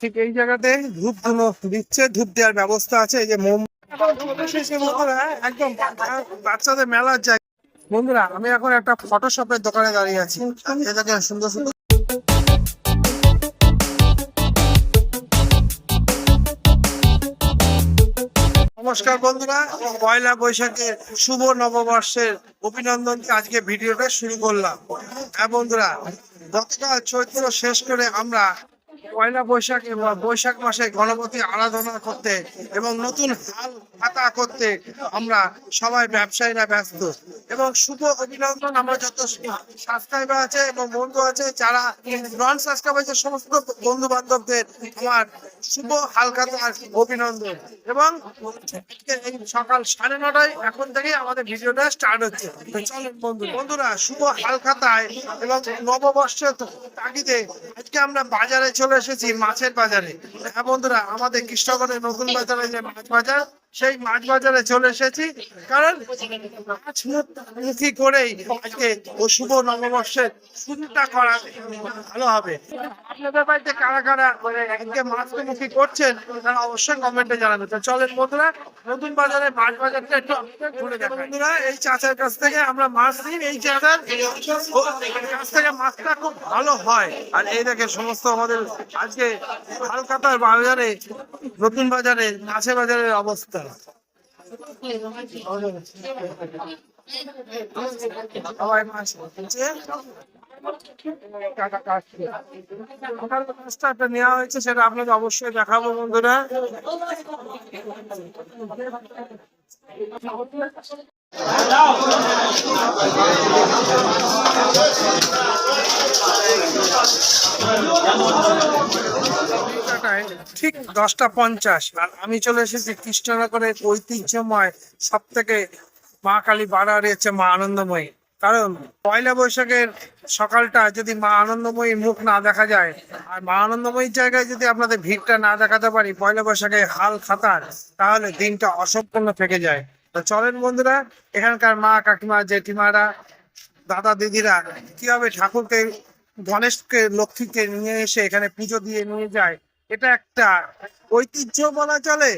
ঠিক এই জায়গাতে ধূপ ধুনো দিচ্ছে, ধূপ দেওয়ার ব্যবস্থা আছে। এই যে মোম একদম বাচ্চাদের মেলার জায়গা। বন্ধুরা, আমি এখন একটা ফটোশপের দোকানে দাঁড়িয়ে আছি। এটাকে সুন্দর সুন্দর। নমস্কার বন্ধুরা, পয়লা বৈশাখের শুভ নববর্ষের অভিনন্দন আজকে ভিডিওটা শুরু করলাম। হ্যাঁ বন্ধুরা, গতকাল চৈত্র শেষ করে আমরা পয়লা বৈশাখে বা বৈশাখ মাসে গণপতি আরাধনা করতে এবং নতুন হাল খাতা করতে আমরা সবাই ব্যবসায়ীরা ব্যস্ত। এবং শুভ অভিনন্দন আমরা যত সাবস্ক্রাইবার আছে এবং বন্ধু আছে, যারা নন সাবস্ক্রাইবার আছে, সমস্ত বন্ধু বান্ধবদের আমার শুভ হালখাতার অভিনন্দন। এবং এই সকাল 9:30 এখন থেকে আমাদের ভিডিওটা স্টার্ট হচ্ছে। চলুন বন্ধুরা, শুভ হালখাতায় এবং নববর্ষের তাগিদে আজকে আমরা বাজারে চলে এসেছি, মাছের বাজারে। হ্যাঁ বন্ধুরা, আমাদের কৃষ্ণগড়ের নতুন বাজারে যে মাছ বাজার, সেই মাছ বাজারে চলে এসেছি। কারণ মাছ মুখী করেই আজকে ও শুভ নববর্ষের শুরুটা করা ভালো হবে। আপনাদের বাড়িতে কারা কারা আজকে মাছ মুখী করছেন তারা অবশ্যই কমেন্টে জানাবেন। তো চলেন বন্ধুরা, নতুন বাজারে মাছ বাজারটা একটু ঘুরে দেখো। বন্ধুরা, এই চাচার কাছ থেকে আমরা মাছ নিই। এই চাচার কাছ থেকে মাছটা খুব ভালো হয়। আর এই দেখে সমস্ত আমাদের আজকে হালখাতার বাজারে, নতুন বাজারে মাছের বাজারের অবস্থা। সবাই মাছ নেওয়া হয়েছে, সেটা আপনাদের অবশ্যই দেখাবো বন্ধুরা। ঠিক 10:50 আর আমি চলে এসেছি কৃষ্ণনগরের ঐতিহ্যময় সব থেকে মা কালী বাড়ার হচ্ছে মা আনন্দময়ী। কারণ পয়লা বৈশাখের সকালটা যদি মা আনন্দময়ীর মুখ না দেখা যায়, আর মা আনন্দময়ীর জায়গায় যদি আপনাদের ভিড়টা না দেখাতে পারি পয়লা বৈশাখে হাল খাতার, তাহলে দিনটা অসম্পূর্ণ থেকে যায়। তো চলেন বন্ধুরা, এখানকার মা কাকিমা জেঠিমারা দাদা দিদিরা কিভাবে ঠাকুরকে, গণেশকে, লক্ষ্মীকে নিয়ে এসে এখানে পুজো দিয়ে নিয়ে যায়, এটা একটা ঐতিহ্য বলা চলে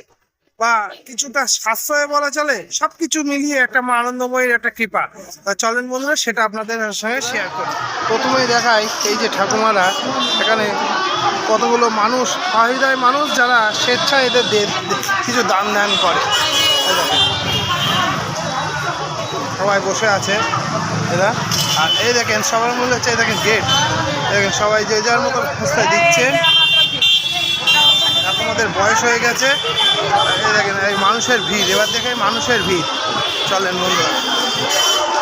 বা কিছুটা সাশ্রয় বলা চলে, সবকিছু মিলিয়ে একটা মা আনন্দময়ীর একটা কৃপা। চলেন বন্ধুরা, সেটা আপনাদের সঙ্গে শেয়ার করি। প্রথমেই দেখাই এই যে ঠাকুমারা, এখানে কতগুলো মানুষ, সহৃদয় মানুষ যারা স্বেচ্ছায় এদের কিছু দান ধ্যান করে। সবাই বসে আছে এরা। আর এই দেখেন সবার মূল্য হচ্ছে, এই দেখেন গেট, দেখেন সবাই যে যার মতো অবস্থায় দিচ্ছে। আপনাদের বয়স হয়ে গেছে, এই দেখেন এই মানুষের ভিড়, এবার দেখে মানুষের ভিড়। চলেন বন্ধুরা,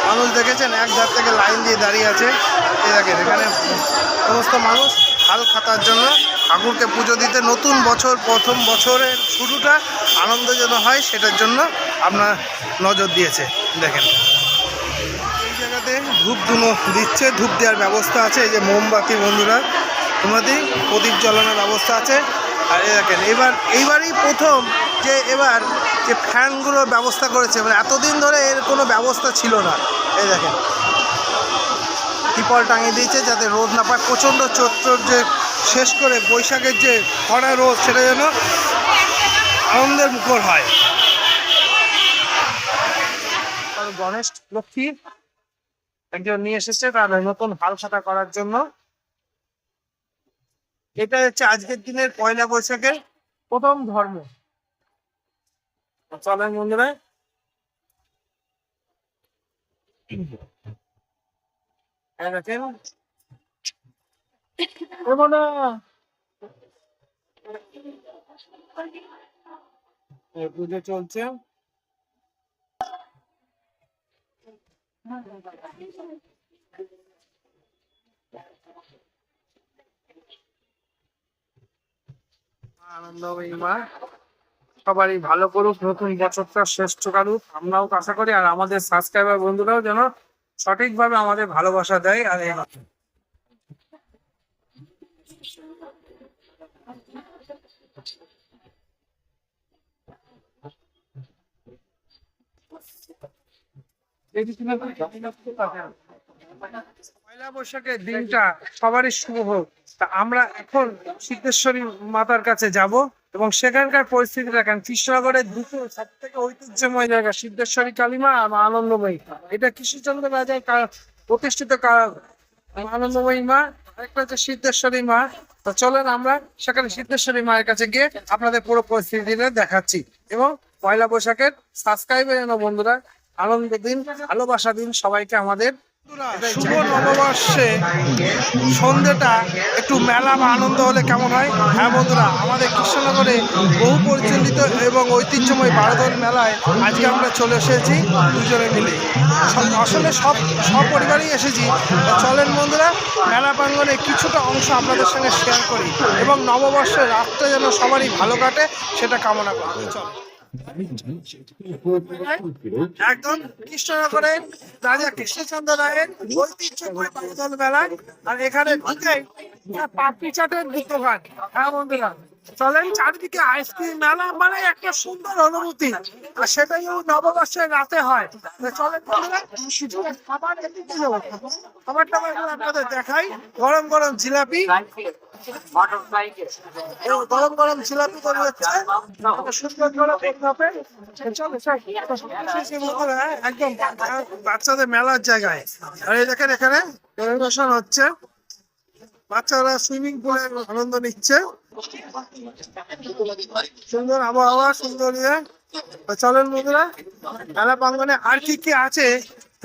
মানুষ দেখেছেন এক ধার থেকে লাইন দিয়ে দাঁড়িয়ে আছে। এই দেখেন এখানে সমস্ত মানুষ হাল খাতার জন্য ঠাকুরকে পুজো দিতে, নতুন বছর, প্রথম বছরের শুরুটা আনন্দ যেন হয় সেটার জন্য আপনার নজর দিয়েছে। দেখেন এই জায়গাতে ধূপ ধুনো দিচ্ছে, ধূপ দেওয়ার ব্যবস্থা আছে। এই যে মোমবাতি বন্ধুরা, মোমবাতি প্রদীপ জ্বালানোর ব্যবস্থা আছে। আর এই দেখেন এইবারই প্রথম যে এবার যে ফ্যানগুলোর ব্যবস্থা করেছে, মানে এতদিন ধরে এর কোনো ব্যবস্থা ছিল না। এই দেখেন ত্রিপল টাঙিয়ে দিয়েছে যাতে রোদ না পায়। প্রচণ্ড চৈত্র যে শেষ করে বৈশাখের যে খরা রোদ, সেটা যেন আনন্দের মুখর হয়। গণেশ লক্ষ্মী একজন নিয়ে এসেছে তার নতুন হাল খাতা করার জন্য। এটা হচ্ছে আজকের দিনের পয়লা বৈশাখের প্রথম ধর্ম। চলেন বন্ধুরা, দেখেন পুজো চলছে। আনন্দময়ী মা সবারই ভালো করুক, নতুন বছরটা শ্রেষ্ঠ কারুক, আমরাও আশা করি। আর আমাদের সাবস্ক্রাইবার বন্ধুরাও যেন সঠিকভাবে আমাদের ভালোবাসা দেয়। আর পয়লা বৈশাখের দিনটা সবারই শুভ হোক। তা আমরা এখন সিদ্ধেশ্বরী মাতার কাছে যাব এবং সেখানকার পরিস্থিতি দেখেন। কৃষ্ণনগরের দুটো সব থেকে ঐতিহ্যময় জায়গা সিদ্ধেশ্বরী কালীমা আর আনন্দময়ী। এটা কৃষ্ণচন্দ্র রাজার প্রতিষ্ঠিত আনন্দময়ী মা, একটা হচ্ছে সিদ্ধেশ্বরী মা। তো চলেন আমরা সেখানে সিদ্ধেশ্বরী মায়ের কাছে গিয়ে আপনাদের পুরো পরিস্থিতি দেখাচ্ছি। এবং পয়লা বৈশাখের সাবস্ক্রাইবার যেন বন্ধুরা আনন্দ দিন, ভালোবাসা দিন সবাইকে আমাদের। শুভ নববর্ষে সন্ধ্যেটা একটু মেলা বা আনন্দ হলে কেমন হয়? হ্যাঁ বন্ধুরা, আমাদের কৃষ্ণনগরে বহু পরিচালিত এবং ঐতিহ্যময় বারোদল মেলায় আজকে আমরা চলে এসেছি দুজনে মিলে। আসলে সব পরিবারই এসেছি। চলেন বন্ধুরা, মেলা প্রাঙ্গণে কিছুটা অংশ আপনাদের সঙ্গে শেয়ার করি এবং নববর্ষের রাতটা যেন সবারই ভালো কাটে সেটা কামনা করি। চলো একদম কৃষ্ণনগরের রাজা কৃষ্ণচন্দ্র রায়ের ঐতিহ্যময় বারোদল মেলায়। আর এখানে ঢুকেই পাপড়ি চাটের দোকান। হ্যাঁ বন্ধুরা, চলেন চারিদিকে আইসক্রিম মেলা, মানে একটা সুন্দর অনুভূতি। আর সেটাই নববর্ষের রাতে হয়। চলেন বন্ধুরা, খাবারটা আপনাদের দেখাই। গরম গরম জিলাপি, গরম গরম জিলাপি তৈরি হচ্ছে সুন্দর করে। একদম বাচ্চাদের মেলার জায়গায়। আর এই দেখেন এখানে পরিবেশন হচ্ছে, বাচ্চারা সুইমিং পুলে আনন্দ নিচ্ছে। সুন্দর আবহাওয়া, সুন্দর ইয়ে। চলেন বন্ধুরা, মেলা প্রাঙ্গনে আর কি কি আছে?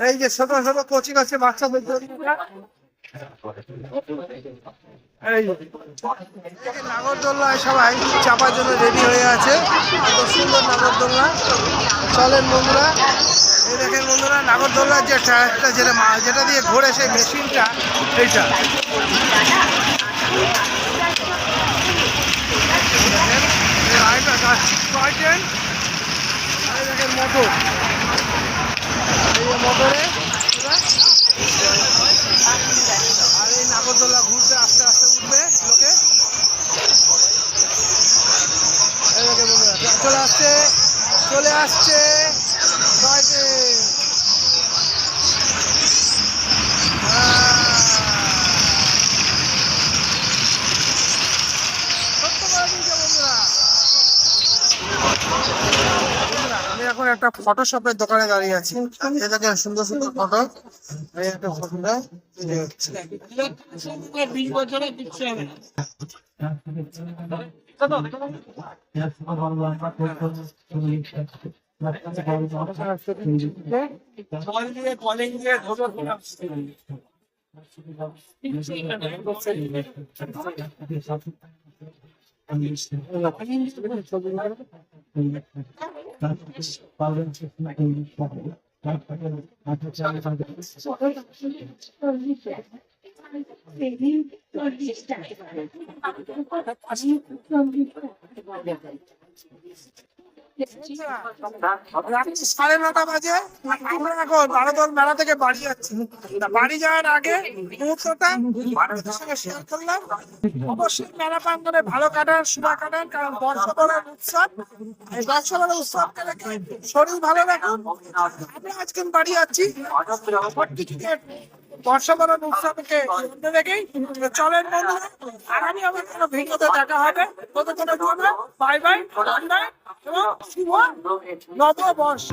এই যে ছোট ছোট কোচিং আছে বাচ্চাদের জন্য। নাগরদোল্লায় সবাই চাপার জন্য রেডি হয়ে আছে, এত সুন্দর নাগরদোল্লা। চলেন বন্ধুরা, এই দেখেন বন্ধুরা নাগরদোল্লার যে টায়ারটা যেটা দিয়ে ঘোরে সেই মেশিনটা এইটা। দেখেন মোটর, এই মোটরে আর এই নাগরদোল্লা ঘুরতে আস্তে আস্তে উঠবে লোকে। চলে আসছে চলে আসছে আমি এখন একটা ফটোশপের দোকানে দাঁড়িয়ে আছি। এটাকে সুন্দর সুন্দর ফটো, এই একটা ফটোটা রাত্রি 9:30 বাজে। আমরা এখন বারোদল মেলা থেকে বাড়ি যাচ্ছি। বাড়ি যাওয়ার আগে মুহূর্তটা আপনাদের সঙ্গে শেয়ার করলাম। অবশ্যই মেলা প্রাঙ্গনে ভালো কাটান, শুভা কাটান, কারণ বর্ষবরণের উৎসব। এই বর্ষবরণের উৎসবকে রেখে শরীর ভালো রাখুন। আমরা আজকে বাড়ি যাচ্ছি বর্ষবরণ উৎসবকে সামনে রেখেই। চলেন বন্ধুরা, আগামী আবার কোনো ভিডিওতে দেখা হবে। ততক্ষণের জন্য বাই বাই, এবং শুভ নববর্ষ।